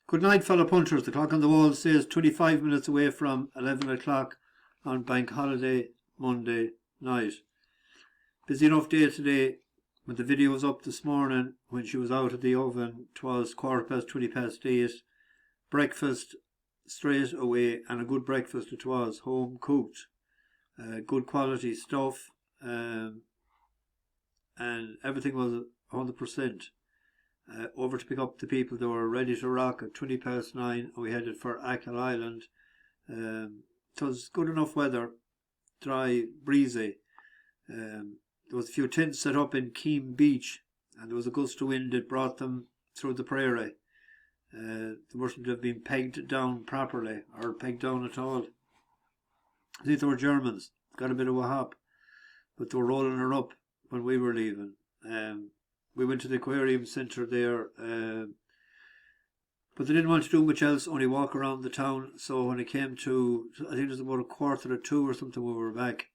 Good night, fellow punchers. The clock on the wall says 25 minutes away from 11 o'clock on Bank Holiday Monday night. Busy enough day today. When the video was up this morning, when she was out of the oven, 'twas 8:15. Breakfast straight away, and a good breakfast it was, home cooked. Good quality stuff, and everything was 100%. Over to pick up the people that were ready to rock at 9:20, and we headed for Achill Island. It was good enough weather, dry, breezy. There was a few tents set up in Keem Beach, and there was a gust of wind that brought them through the prairie. They mustn't have been pegged down properly, or pegged down at all. I think they were Germans, got a bit of a hop, but they were rolling her up when we were leaving. We went to the aquarium centre there, but they didn't want to do much else, only walk around the town. So when it came to, I think it was about 1:45 or something, we were back.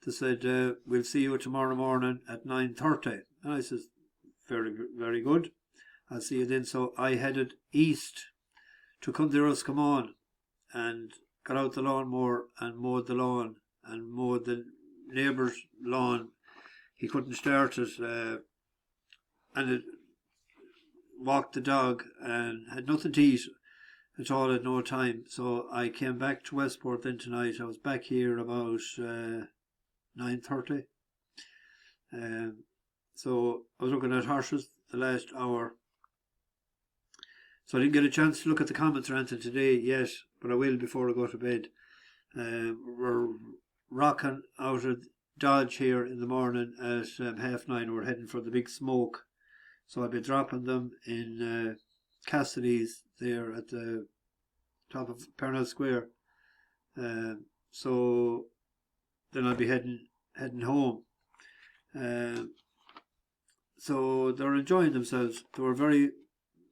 They said, we'll see you tomorrow morning at 9:30. And I said, very, very good. I'll see you then. So I headed east to Cundiroscommon and got out the lawnmower and mowed the lawn and mowed the neighbour's lawn. He couldn't start it, and it walked the dog and had nothing to eat at all at no time. So I came back to Westport then tonight. I was back here about 9:30. So I was looking at horses the last hour. So I didn't get a chance to look at the comments or anything today yet, but I will before I go to bed. We're rocking out of Dodge here in the morning at 9:30. We're heading for the big smoke. So I'll be dropping them in Cassidy's there at the top of Pernell Square. So then I'll be heading home. So they're enjoying themselves. They were very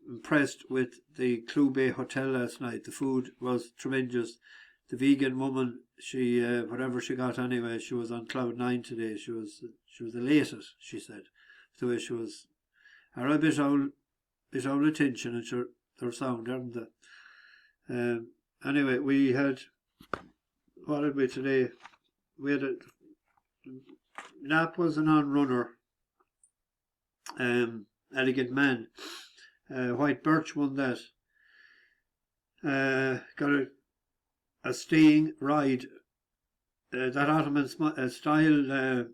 impressed with the Clew Bay Hotel last night. The food was tremendous. The vegan woman, she whatever she got anyway, she was on cloud 9 today. She was elated, she said. The way she was, are a bit out of attention, and sure they're sound, aren't they? Anyway, we had, what did we today? We had Nap was an on-runner. Elegant Man. White Birch won that. Got a staying ride. That Ottoman style,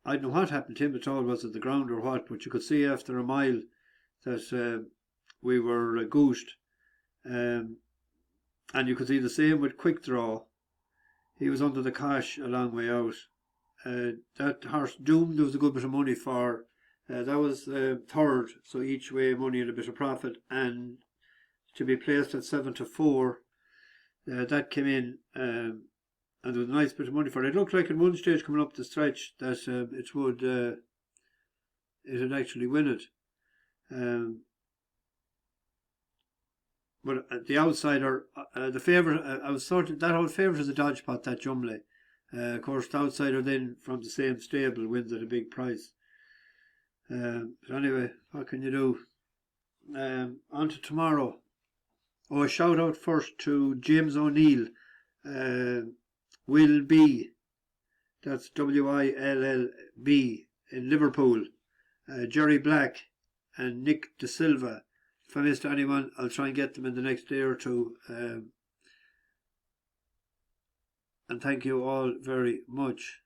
I don't know what happened to him at all, was it the ground or what, but you could see after a mile that we were goosed. And you could see the same with Quick Draw. He was under the cash a long way out. That horse Doom, there was a good bit of money for. That was third, so each way money and a bit of profit, and to be placed at 7-4, that came in, and there was a nice bit of money for it. It looked like in one stage coming up the stretch that it'd actually win it. But the outsider, the favourite, I was sort of, that old favourite is a dodge pot, that Jumley. Of course, the outsider then from the same stable wins at a big price. But anyway, what can you do? On to tomorrow. Oh, a shout out first to James O'Neill, Will B, that's WILLB, in Liverpool, Jerry Black and Nick De Silva. If I missed anyone, I'll try and get them in the next day or two. And thank you all very much.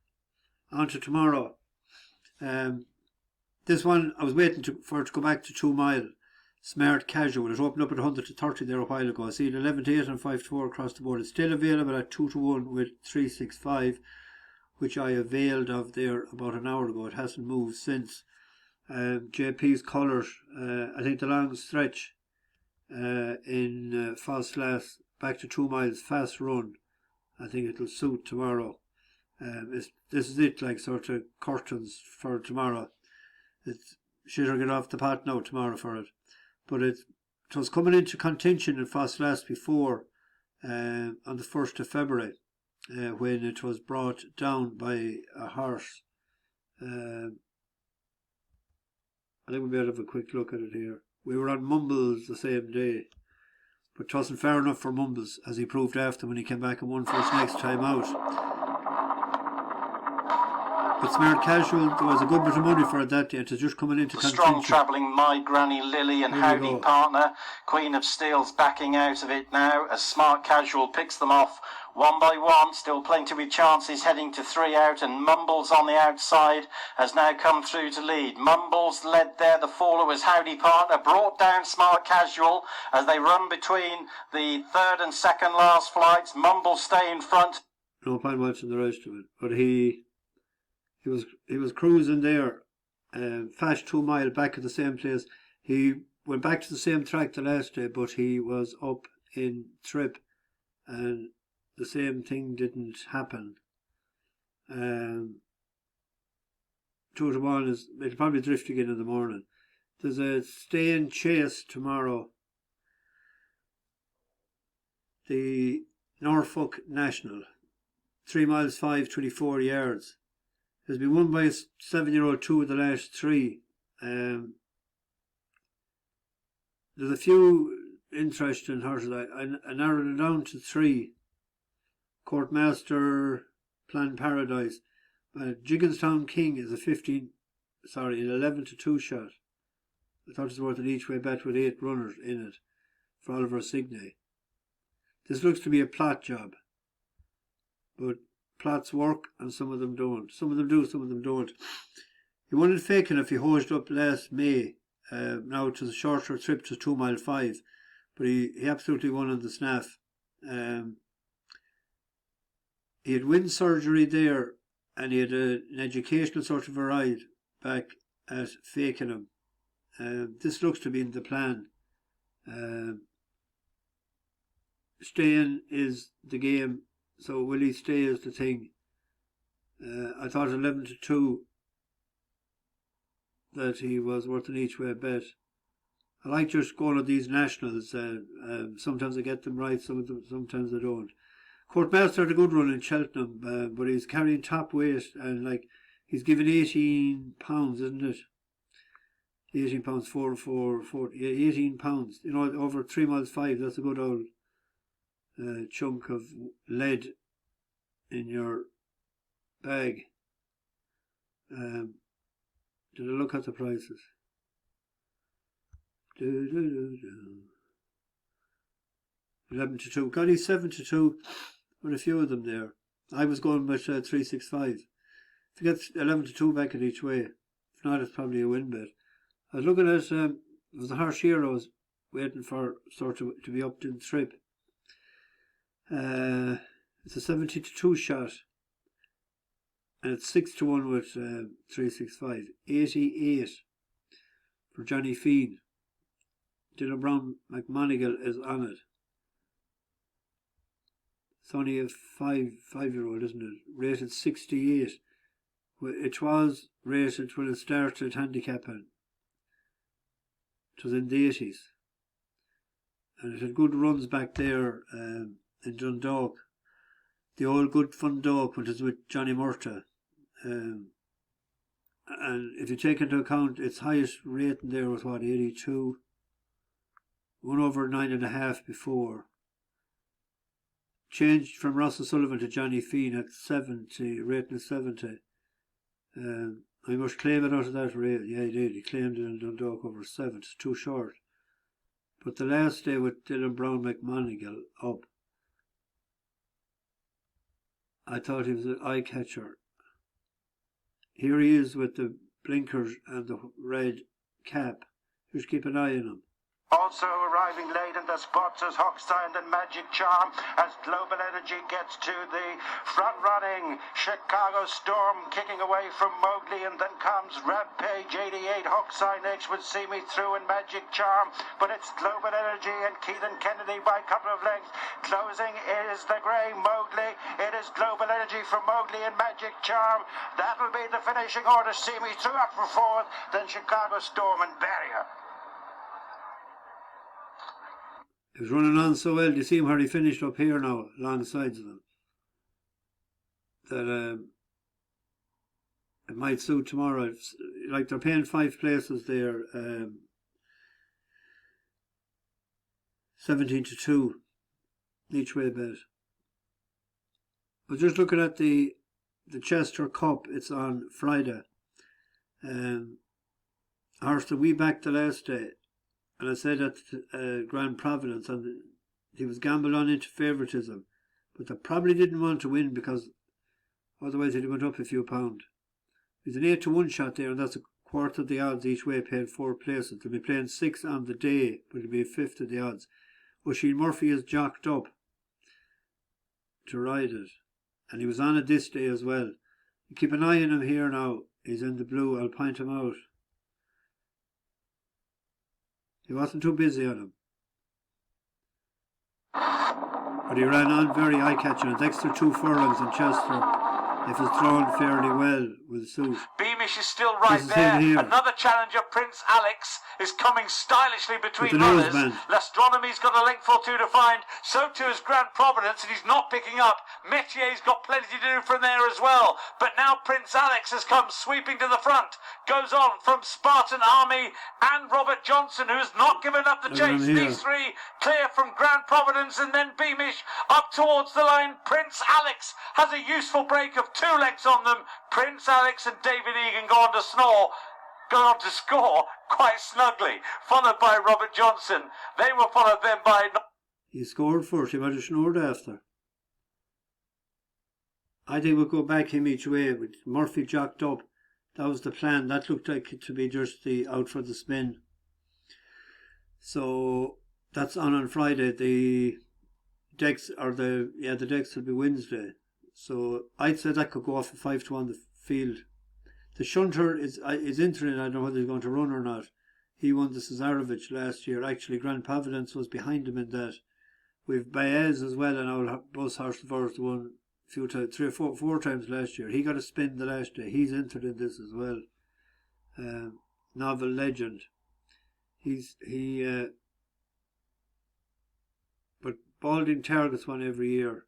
On to tomorrow. This one, I was waiting for it to go back to 2 Mile. Smart Casual. It opened up at 100-30 there a while ago. I see it 11-8 and 5-4 across the board. It's still available at 2-1 with 365, which I availed of there about an hour ago. It hasn't moved since. JP's colours. I think the long stretch in Ffos back to 2 miles fast run. I think it'll suit tomorrow. This is it, like sort of curtains for tomorrow. It's shitter get off the pot now tomorrow for it. But it was coming into contention in Ffos before on the 1st of February when it was brought down by a horse. I think we'll be able to have a quick look at it here. We were on Mumbles the same day. but it wasn't fair enough for Mumbles, as he proved after when he came back and won for his next time out. But Smart Casual, there was a good bit of money for it that day, to just coming into contention. Strong travelling My Granny Lily and Howdy Partner. Queen of Steel's backing out of it now as Smart Casual picks them off one by one. Still plenty with chances, heading to 3 out, and Mumbles on the outside has now come through to lead. Mumbles led there, the faller was Howdy Partner, brought down Smart Casual as they run between the third and second last flights. Mumbles stay in front. No point watching the rest of it, but he was cruising there, fast 2 mile back at the same place. He went back to the same track the last day, but he was up in trip, and the same thing didn't happen. 2 to 1 is, it'll probably drift again in the morning. There's a stay and chase tomorrow. The Norfolk National, 3 miles 5, 24 yards. Has been won by a 7-year-old 2 of the last 3. There's a few interesting horses. I narrowed it down to 3. Courtmaster, Planned Paradise. Jigginstown King is an 11 to 2 shot. I thought it was worth an each way bet with 8 runners in it for Oliver Signay. This looks to be a plot job, but plots work and some of them don't. Some of them do, some of them don't. He won in Fakenham if he hosed up last May. Now it was a shorter trip to 2 mile 5, but he absolutely won on the snaff. He had wind surgery there, and he had an educational sort of a ride back at Fakenham. This looks to be in the plan. Staying is the game. So will he stay is the thing. I thought 11 to 2 that he was worth an each way bet. I like just going at these nationals. Sometimes I get them right, sometimes I don't. Courtmaster had a good run in Cheltenham, but he's carrying top weight, and he's given £18, isn't it? £18, 4, 18 pounds. Over 3 miles 5. That's a good old chunk of lead in your bag. Did I look at the prices? 11 to 2. Got his 7 to 2 with a few of them there. I was going with 365. If you get 11 to 2 back at each way, if not, it's probably a win bet. I was looking at it was the Harsh Heroes waiting for sort of to be upped in trip. It's a 70 to 2 shot, and it's 6 to 1 with 365. 88 for Johnny Feed. Dylan Brown McMonigal is on it. It's only a 5-year-old, isn't it? Rated 68. It was rated when it started handicapping. It was in the 80s, and it had good runs back there. In Dundalk, the old good fun dog when it was with Johnny Murta, and if you take into account its highest rating there was 82, 1 over 9.5 before. Changed from Ross O'Sullivan to Johnny Fean at 70, rating of 70. I must claim it out of that rate. Yeah, he did. He claimed it in Dundalk over 7. It's too short. But the last day with Dylan Brown McMonigal up, I thought he was an eye catcher. Here he is with the blinkers and the red cap. Just keep an eye on him. Also arriving late in the spots is Hochstein and Magic Charm as Global Energy gets to the front-running Chicago Storm, kicking away from Mowgli, and then comes Rampage 88. Hochstein next would see me through and Magic Charm, but it's Global Energy and Keelan Kennedy by a couple of lengths. Closing is the grey Mowgli. It is Global Energy from Mowgli and Magic Charm. That'll be the finishing order. See me through up for fourth, then Chicago Storm and Barrier. He was running on so well. Do you see him where he finished up here now, along the sides of them? That it might suit tomorrow. It's, they're paying 5 places there. 17-2 each way bet. But just looking at the Chester Cup, it's on Friday. Arsenal, we backed the last day, and I said that Grand Providence, and he was gambled on into favouritism, but they probably didn't want to win because otherwise he'd have went up a few pound. He's an 8-1 shot there, and that's a quarter of the odds each way, paid 4 places. They'll be playing 6 on the day, but it'll be a fifth of the odds. O'Sheen Murphy is jocked up to ride it, and he was on it this day as well. You keep an eye on him here now. He's in the blue. I'll point him out. He wasn't too busy on him, but he ran on very eye-catching. It's extra 2 furlongs in Chester. If it's thrown fairly well, will suit. Beamish is still right there. Another challenger, Prince Alex, is coming stylishly between runners. L'Astronomy's got a length or two to find. So too is Grand Providence, and he's not picking up. Metier's got plenty to do from there as well. But now Prince Alex has come sweeping to the front. Goes on from Spartan Army and Robert Johnson, who has not given up the chase. These three clear from Grand Providence, and then Beamish up towards the line. Prince Alex has a useful break of 2 legs on them. Prince Alex and David Egan go on to score quite snugly, followed by Robert Johnson. They were followed then by... He scored first, he might have snored after. I think we'll go back him each way, with Murphy jocked up. That was the plan. That looked like it to be just the out for the spin. So that's on Friday. The decks will be Wednesday. So I'd say that could go off a 5-1 on the field. The shunter is entering. I don't know whether he's going to run or not. He won the Cesarovich last year. Actually, Grand Providence was behind him in that. We've Baez as well, and our bus horse first won a few times, 3 or 4 times last year. He got a spin the last day. He's entered in this as well. Novel Legend. But Balding targets one every year.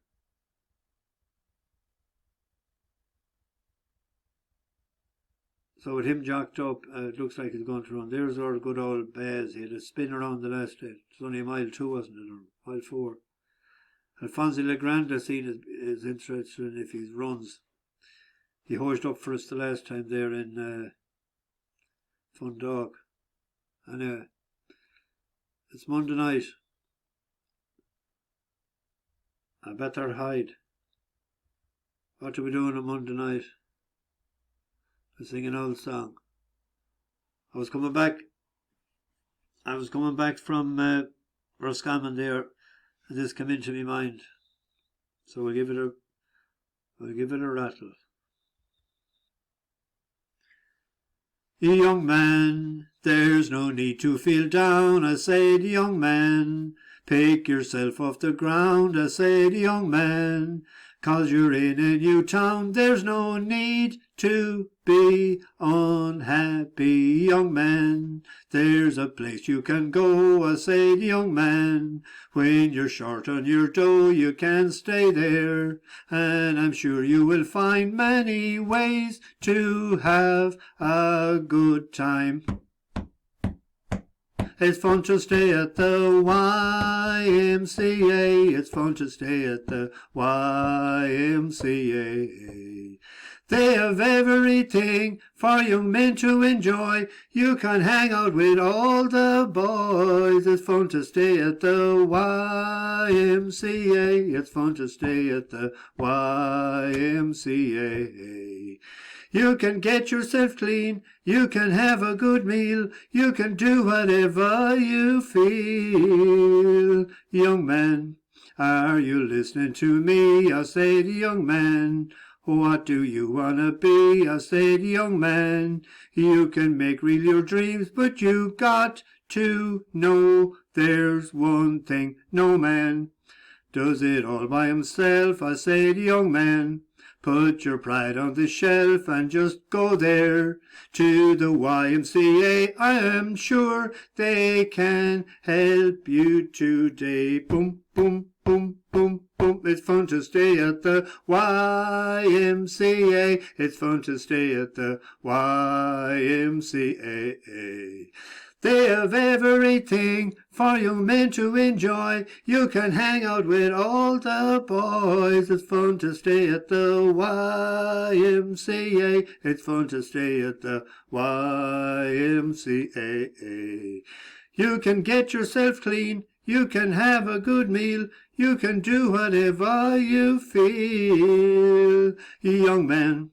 So with him jocked up, it looks like he's going to run. There's our good old Baez. He had a spin around the last day. It's only a mile 2, wasn't it? Or mile 4. Alphonse Legrand is interested in if he runs. He hoised up for us the last time there in Fundalk. Anyway, it's Monday night. I better hide. What are we doing on Monday night? I sing an old song. I was coming back from Roscommon there, and this came into my mind. So we'll give it a rattle. Young man, there's no need to feel down, I say the young man. Pick yourself off the ground, I say the young man. 'Cause you're in a new town, there's no need to be unhappy, young man. There's a place you can go, I say the young man. When you're short on your dough, you can stay there. And I'm sure you will find many ways to have a good time. It's fun to stay at the YMCA. It's fun to stay at the YMCA. They have everything for young men to enjoy. You can hang out with all the boys. It's fun to stay at the YMCA. It's fun to stay at the YMCA. You can get yourself clean, you can have a good meal, you can do whatever you feel. Young man, are you listening to me? I say the young man. What do you wanna be? I say the young man. You can make real your dreams, but you got to know there's one thing. No man does it all by himself. I say the young man. Put your pride on the shelf and just go there to the YMCA. I am sure they can help you today. Boom, boom, boom, boom, boom. It's fun to stay at the YMCA. It's fun to stay at the YMCA. They have everything for young men to enjoy. You can hang out with all the boys. It's fun to stay at the YMCA. It's fun to stay at the YMCA. You can get yourself clean. You can have a good meal. You can do whatever you feel. Young man,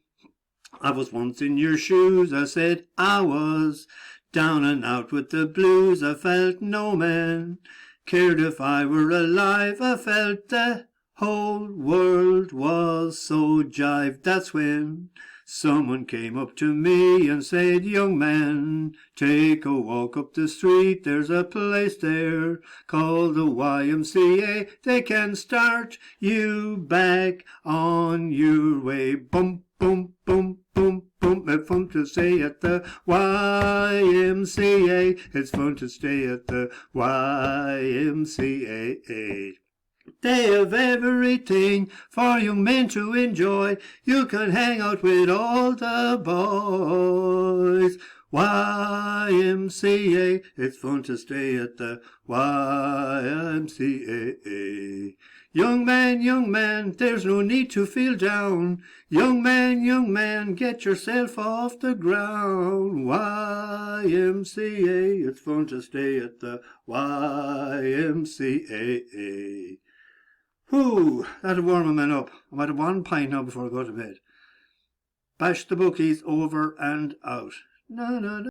I was once in your shoes. I said I was down and out with the blues. I felt no man cared if I were alive. I felt the whole world was so jived. That's when someone came up to me and said, young man, take a walk up the street. There's a place there called the YMCA. They can start you back on your way. Boom, boom, boom, boom, boom. It's fun to stay at the YMCA. It's fun to stay at the YMCA. They have everything for young men to enjoy. You can hang out with all the boys. YMCA, it's fun to stay at the YMCA. Young man, there's no need to feel down. Young man, get yourself off the ground. YMCA, it's fun to stay at the YMCA. Whew, that'll warm a man up. I'm at 1 pint now before I go to bed. Bash the bookies over and out. No.